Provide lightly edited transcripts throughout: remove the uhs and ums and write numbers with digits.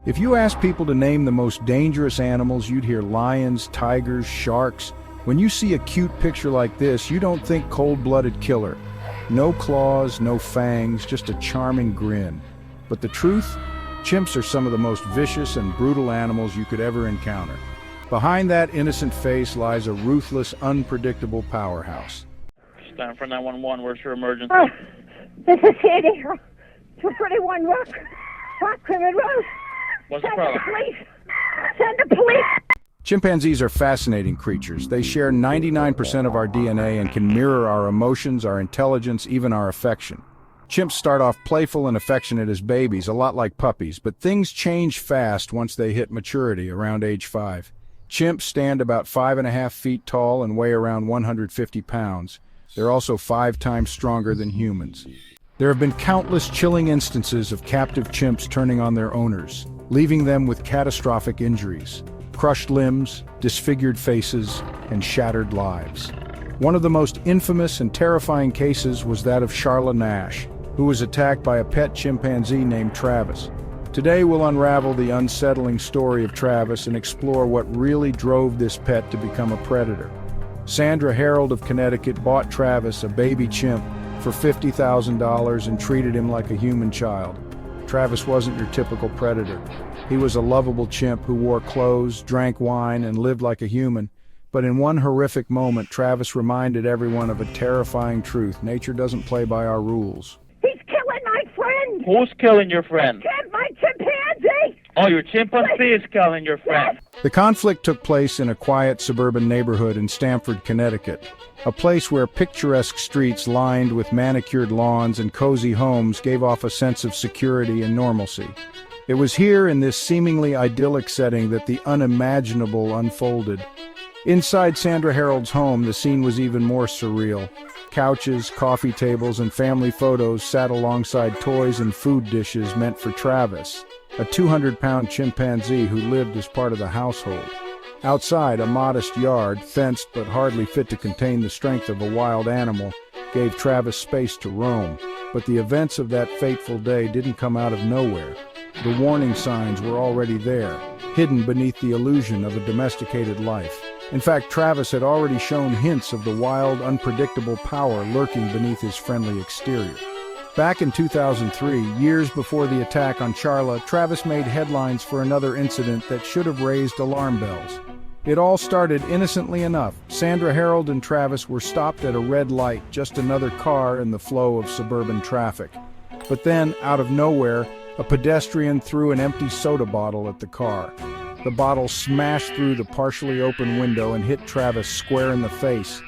If you ask people to name the most dangerous animals, you'd hear lions, tigers, sharks. When you see a cute picture like this, you don't think cold-blooded killer. No claws, no fangs, just a charming grin. But the truth? Chimps are some of the most vicious and brutal animals you could ever encounter. Behind that innocent face lies a ruthless, unpredictable powerhouse. Stand for 911, where's your emergency? Oh, this is Sandy. 231 Rock River Road. What's the Send problem? the police. Send the police. Chimpanzees are fascinating creatures. They share 99% of our DNA and can mirror our emotions, our intelligence, even our affection. Chimps start off playful and affectionate as babies, a lot like puppies, but things change fast once they hit maturity, around age 5. Chimps stand about 5.5 feet tall and weigh around 150 pounds. They're also 5 times stronger than humans. There have been countless chilling instances of captive chimps turning on their owners, leaving them with catastrophic injuries, crushed limbs, disfigured faces, and shattered lives. One of the most infamous and terrifying cases was that of Charla Nash, who was attacked by a pet chimpanzee named Travis. Today we'll unravel the unsettling story of Travis and explore what really drove this pet to become a predator. Sandra Herold of Connecticut bought Travis, a baby chimp, for $50,000 and treated him like a human child. Travis wasn't your typical predator. He was a lovable chimp who wore clothes, drank wine, and lived like a human. But in one horrific moment, Travis reminded everyone of a terrifying truth. Nature doesn't play by our rules. He's killing my friend. Who's killing your friend? My chimpanzee. Oh, your chimpanzee is killing your friend. The conflict took place in a quiet suburban neighborhood in Stamford, Connecticut, a place where picturesque streets lined with manicured lawns and cozy homes gave off a sense of security and normalcy. It was here in this seemingly idyllic setting that the unimaginable unfolded. Inside Sandra Herold's home, the scene was even more surreal. Couches, coffee tables, and family photos sat alongside toys and food dishes meant for Travis, a 200-pound chimpanzee who lived as part of the household. Outside, a modest yard, fenced but hardly fit to contain the strength of a wild animal, gave Travis space to roam. But the events of that fateful day didn't come out of nowhere. The warning signs were already there, hidden beneath the illusion of a domesticated life. In fact, Travis had already shown hints of the wild, unpredictable power lurking beneath his friendly exterior. Back in 2003, years before the attack on Charla, Travis made headlines for another incident that should have raised alarm bells. It all started innocently enough. Sandra Herold and Travis were stopped at a red light, just another car in the flow of suburban traffic. But then, out of nowhere, a pedestrian threw an empty soda bottle at the car. The bottle smashed through the partially open window and hit Travis square in the face.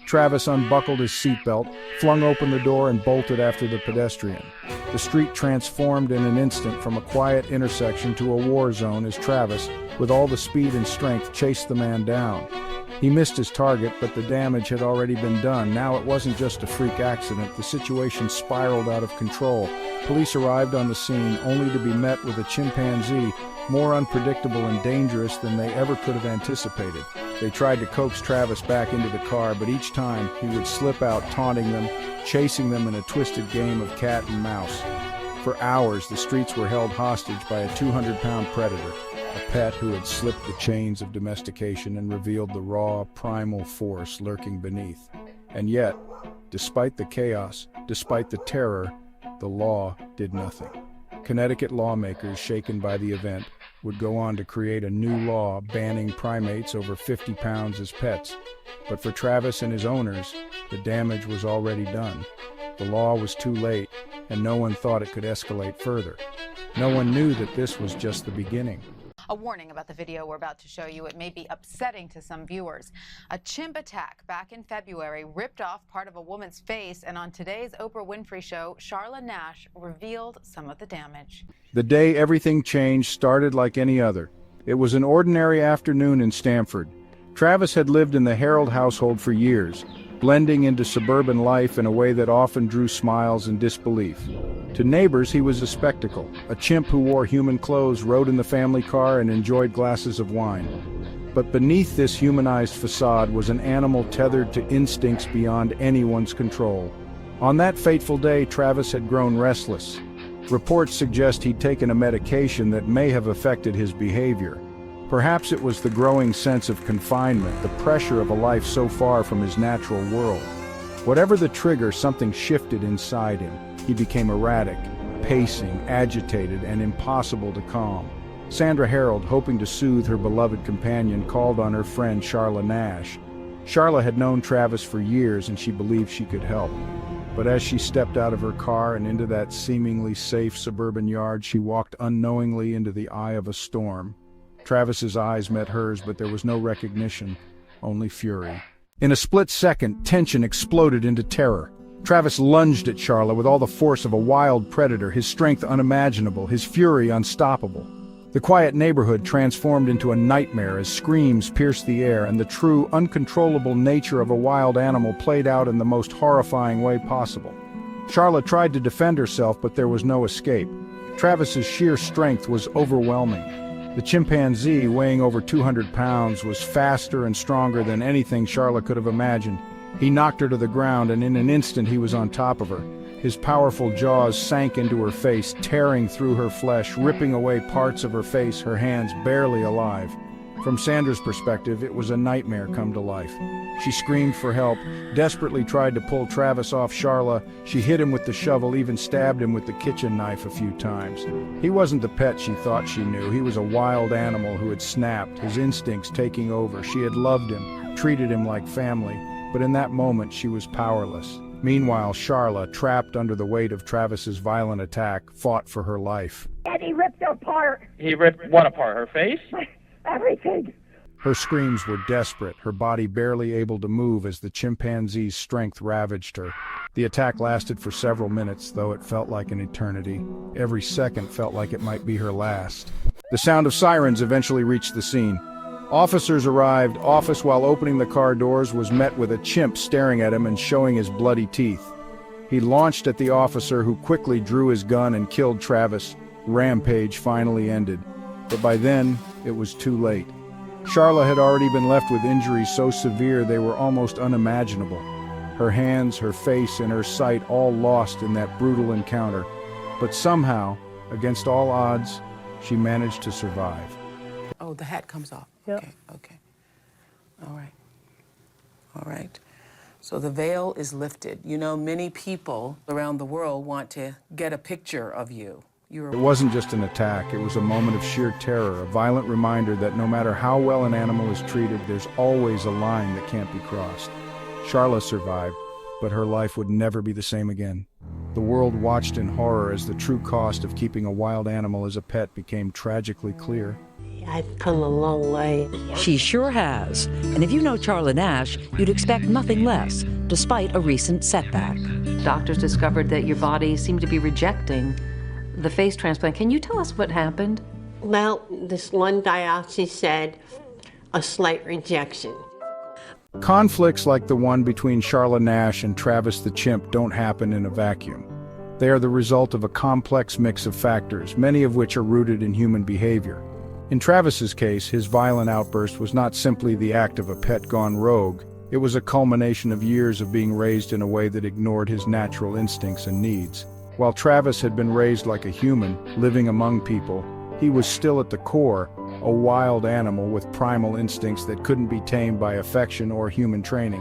Travis unbuckled his seatbelt, flung open the door, and bolted after the pedestrian. The street transformed in an instant from a quiet intersection to a war zone as Travis, with all the speed and strength, chased the man down. He missed his target, but the damage had already been done. Now it wasn't just a freak accident. The situation spiraled out of control. Police arrived on the scene only to be met with a chimpanzee more unpredictable and dangerous than they ever could have anticipated. They tried to coax Travis back into the car, but each time he would slip out, taunting them, chasing them in a twisted game of cat and mouse. For hours, the streets were held hostage by a 200-pound predator, a pet who had slipped the chains of domestication and revealed the raw, primal force lurking beneath. And yet, despite the chaos, despite the terror, the law did nothing. Connecticut lawmakers, shaken by the event, would go on to create a new law banning primates over 50 pounds as pets. But for Travis and his owners, the damage was already done. The law was too late, and no one thought it could escalate further. No one knew that this was just the beginning. A warning about the video we're about to show you. It may be upsetting to some viewers. A chimp attack back in February ripped off part of a woman's face, and on today's Oprah Winfrey show, Charla Nash revealed some of the damage. The day everything changed started like any other. It was an ordinary afternoon in Stamford. Travis had lived in the Herold household for years, blending into suburban life in a way that often drew smiles and disbelief. To neighbors, he was a spectacle, a chimp who wore human clothes, rode in the family car, and enjoyed glasses of wine. But beneath this humanized facade was an animal tethered to instincts beyond anyone's control. On that fateful day, Travis had grown restless. Reports suggest he'd taken a medication that may have affected his behavior. Perhaps it was the growing sense of confinement, the pressure of a life so far from his natural world. Whatever the trigger, something shifted inside him. He became erratic, pacing, agitated, and impossible to calm. Sandra Herold, hoping to soothe her beloved companion, called on her friend Charla Nash. Charla had known Travis for years and she believed she could help. But as she stepped out of her car and into that seemingly safe suburban yard, she walked unknowingly into the eye of a storm. Travis's eyes met hers, but there was no recognition, only fury. In a split second, tension exploded into terror. Travis lunged at Charla with all the force of a wild predator, his strength unimaginable, his fury unstoppable. The quiet neighborhood transformed into a nightmare as screams pierced the air and the true, uncontrollable nature of a wild animal played out in the most horrifying way possible. Charla tried to defend herself, but there was no escape. Travis's sheer strength was overwhelming. The chimpanzee, weighing over 200 pounds, was faster and stronger than anything Charla could have imagined. He knocked her to the ground, and in an instant he was on top of her. His powerful jaws sank into her face, tearing through her flesh, ripping away parts of her face, her hands barely alive. From Sandra's perspective, it was a nightmare come to life. She screamed for help, desperately tried to pull Travis off Charla. She hit him with the shovel, even stabbed him with the kitchen knife a few times. He wasn't the pet she thought she knew. He was a wild animal who had snapped, his instincts taking over. She had loved him, treated him like family, but in that moment she was powerless. Meanwhile, Charla, trapped under the weight of Travis's violent attack, fought for her life. And he ripped her apart. He ripped what apart? Her face? Everything. Her screams were desperate, her body barely able to move as the chimpanzee's strength ravaged her. The attack lasted for several minutes, though it felt like an eternity. Every second felt like it might be her last. The sound of sirens eventually reached the scene. Officers arrived. Office, while opening the car doors, was met with a chimp staring at him and showing his bloody teeth. He launched at the officer, who quickly drew his gun and killed Travis. Rampage finally ended. But by then, it was too late. Charla had already been left with injuries so severe they were almost unimaginable. Her hands, her face, and her sight all lost in that brutal encounter. But somehow, against all odds, she managed to survive. Oh, the hat comes off. Yep. Okay. All right. So the veil is lifted. You know, many people around the world want to get a picture of you. It wasn't just an attack, it was a moment of sheer terror, a violent reminder that no matter how well an animal is treated, there's always a line that can't be crossed. Charla survived, but her life would never be the same again. The world watched in horror as the true cost of keeping a wild animal as a pet became tragically clear. I've come a long way. She sure has. And if you know Charla Nash, you'd expect nothing less, despite a recent setback. Doctors discovered that your body seemed to be rejecting the face transplant. Can you tell us what happened? Well, this one biopsy said a slight rejection. Conflicts like the one between Charla Nash and Travis the chimp don't happen in a vacuum. They are the result of a complex mix of factors, many of which are rooted in human behavior. In Travis's case, his violent outburst was not simply the act of a pet gone rogue. It was a culmination of years of being raised in a way that ignored his natural instincts and needs. While Travis had been raised like a human, living among people, he was still at the core a wild animal with primal instincts that couldn't be tamed by affection or human training.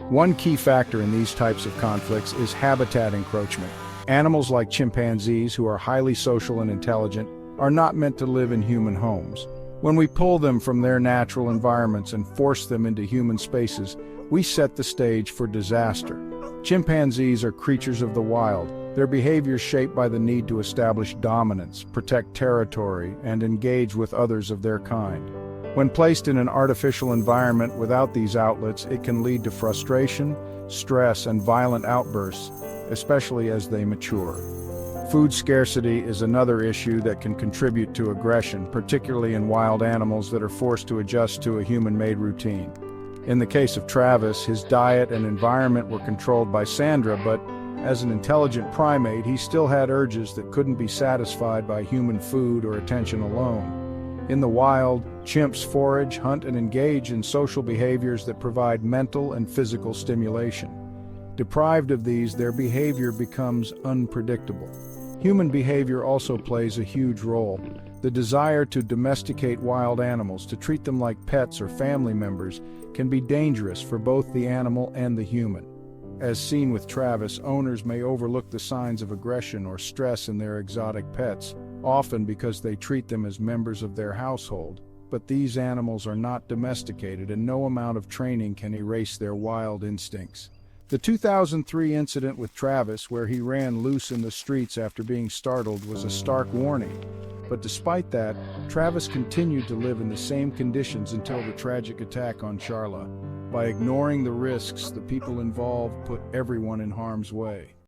One key factor in these types of conflicts is habitat encroachment. Animals like chimpanzees, who are highly social and intelligent, are not meant to live in human homes. When we pull them from their natural environments and force them into human spaces, we set the stage for disaster. Chimpanzees are creatures of the wild, their behavior shaped by the need to establish dominance, protect territory, and engage with others of their kind. When placed in an artificial environment without these outlets, it can lead to frustration, stress, and violent outbursts, especially as they mature. Food scarcity is another issue that can contribute to aggression, particularly in wild animals that are forced to adjust to a human-made routine. In the case of Travis, his diet and environment were controlled by Sandra, but as an intelligent primate, he still had urges that couldn't be satisfied by human food or attention alone. In the wild, chimps forage, hunt, and engage in social behaviors that provide mental and physical stimulation. Deprived of these, their behavior becomes unpredictable. Human behavior also plays a huge role. The desire to domesticate wild animals, to treat them like pets or family members, can be dangerous for both the animal and the human. As seen with Travis, owners may overlook the signs of aggression or stress in their exotic pets, often because they treat them as members of their household. But these animals are not domesticated, and no amount of training can erase their wild instincts. The 2003 incident with Travis, where he ran loose in the streets after being startled, was a stark warning. But despite that, Travis continued to live in the same conditions until the tragic attack on Charla. By ignoring the risks, the people involved put everyone in harm's way.